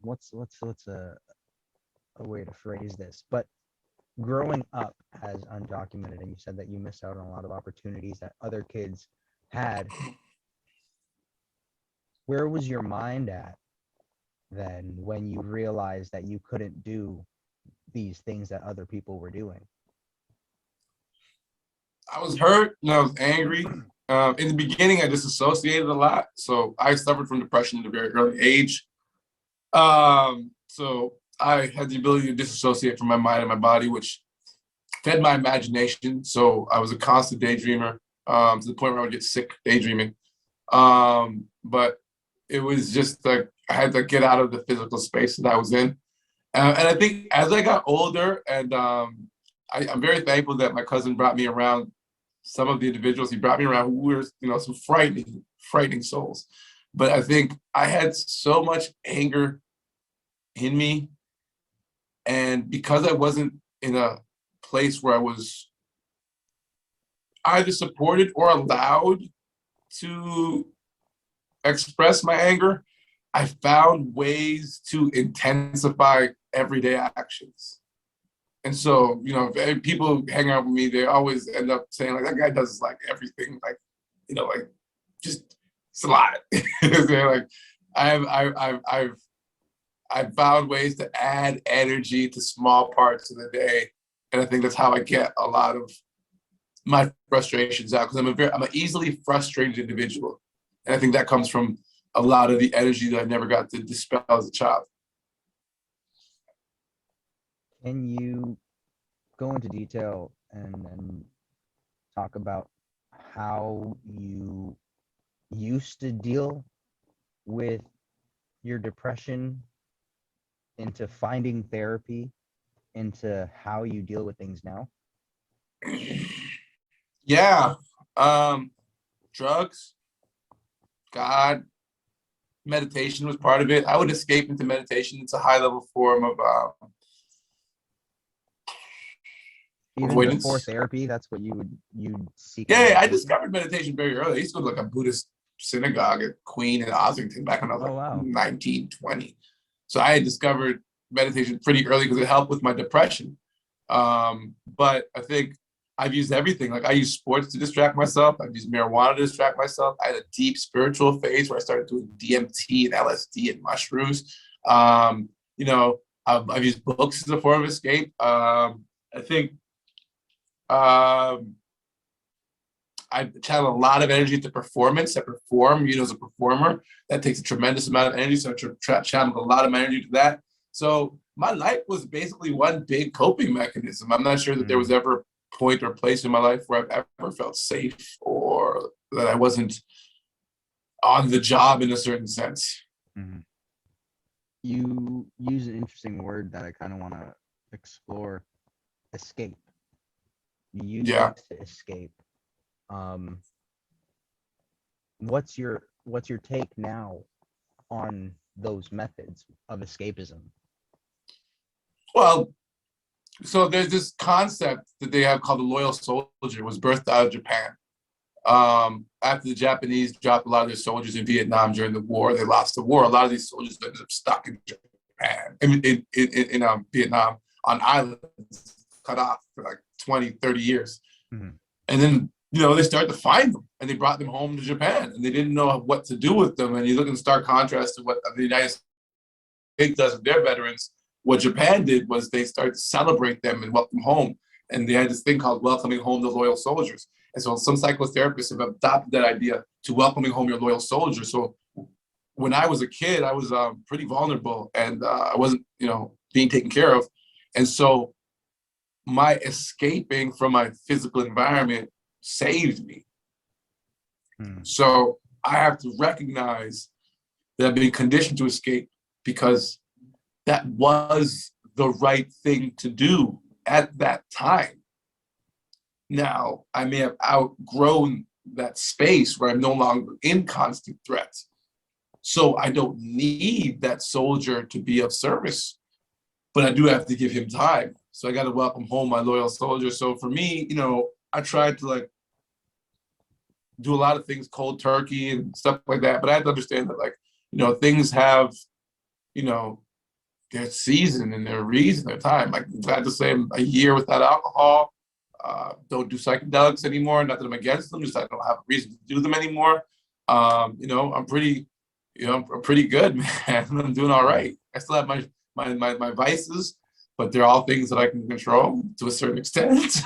what's a way to phrase this? But growing up as undocumented, and you said that you missed out on a lot of opportunities that other kids had. Where was your mind at then when you realized that you couldn't do these things that other people were doing? I was hurt and I was angry. In the beginning, I disassociated a lot. So I suffered from depression at a very early age. So I had the ability to disassociate from my mind and my body, which fed my imagination. So I was a constant daydreamer, to the point where I would get sick daydreaming. But it was just like I had to get out of the physical space that I was in. And I think as I got older, and I'm very thankful that my cousin brought me around some of the individuals he brought me around who were, some frightening souls. But I think I had so much anger in me. And because I wasn't in a place where I was either supported or allowed to express my anger, I found ways to intensify everyday actions. And so, if people hang out with me, they always end up saying, like, that guy does like everything, like, like just it's a lot. They're like, I've found ways to add energy to small parts of the day, and I think that's how I get a lot of my frustrations out, because I'm an easily frustrated individual, and I think that comes from a lot of the energy that I never got to dispel as a child. Can you go into detail and talk about how you used to deal with your depression, into finding therapy, into how you deal with things now? Yeah. Drugs, God, meditation was part of it. I would escape into meditation. It's a high level form of Even before avoidance. therapy, that's what you'd seek out Yeah, I meditation? discovered meditation very early. I used to go to like a Buddhist synagogue at Queen and Ossington back when I was Oh like wow. 19, 20. So I had discovered meditation pretty early because it helped with my depression. But I think I've used everything. Like I use sports to distract myself. I've used marijuana to distract myself. I had a deep spiritual phase where I started doing DMT and LSD and mushrooms. I've used books as a form of escape. I think I channel a lot of energy to performance. I perform, as a performer. That takes a tremendous amount of energy. So I channel a lot of my energy to that. So my life was basically one big coping mechanism. I'm not sure that there was ever a point or place in my life where I've ever felt safe or that I wasn't on the job in a certain sense. Mm-hmm. You use an interesting word that I kind of want to explore: escape. You use Yeah. things to escape. Um, what's your take now on those methods of escapism? Well, so there's this concept that they have called the loyal soldier. It was birthed out of Japan. After the Japanese dropped a lot of their soldiers in Vietnam during the war, they lost the war. A lot of these soldiers ended up stuck in Japan, in Vietnam, on islands, cut off for like 20, 30 years. Mm-hmm. And then, they started to find them and they brought them home to Japan and they didn't know what to do with them. And you look in stark contrast to what the United States does with their veterans. What Japan did was they started to celebrate them and welcome home. And they had this thing called welcoming home the loyal soldiers. And so some psychotherapists have adopted that idea to welcoming home your loyal soldiers. So when I was a kid, I was pretty vulnerable and I wasn't, being taken care of. And so my escaping from my physical environment saved me. So I have to recognize that I've been conditioned to escape because that was the right thing to do at that time. Now, I may have outgrown that space where I'm no longer in constant threat. So I don't need that soldier to be of service, but I do have to give him time. So I got to welcome home my loyal soldier. So for me, I tried to do a lot of things cold turkey and stuff like that. But I had to understand that things have, you know, their season and their reason, their time. Like, I'm glad to say I'm a year without alcohol. Don't do psychedelics anymore. Not that I'm against them, just I don't have a reason to do them anymore. You know, I'm pretty good, man. I'm doing all right. I still have my vices, but they're all things that I can control to a certain extent.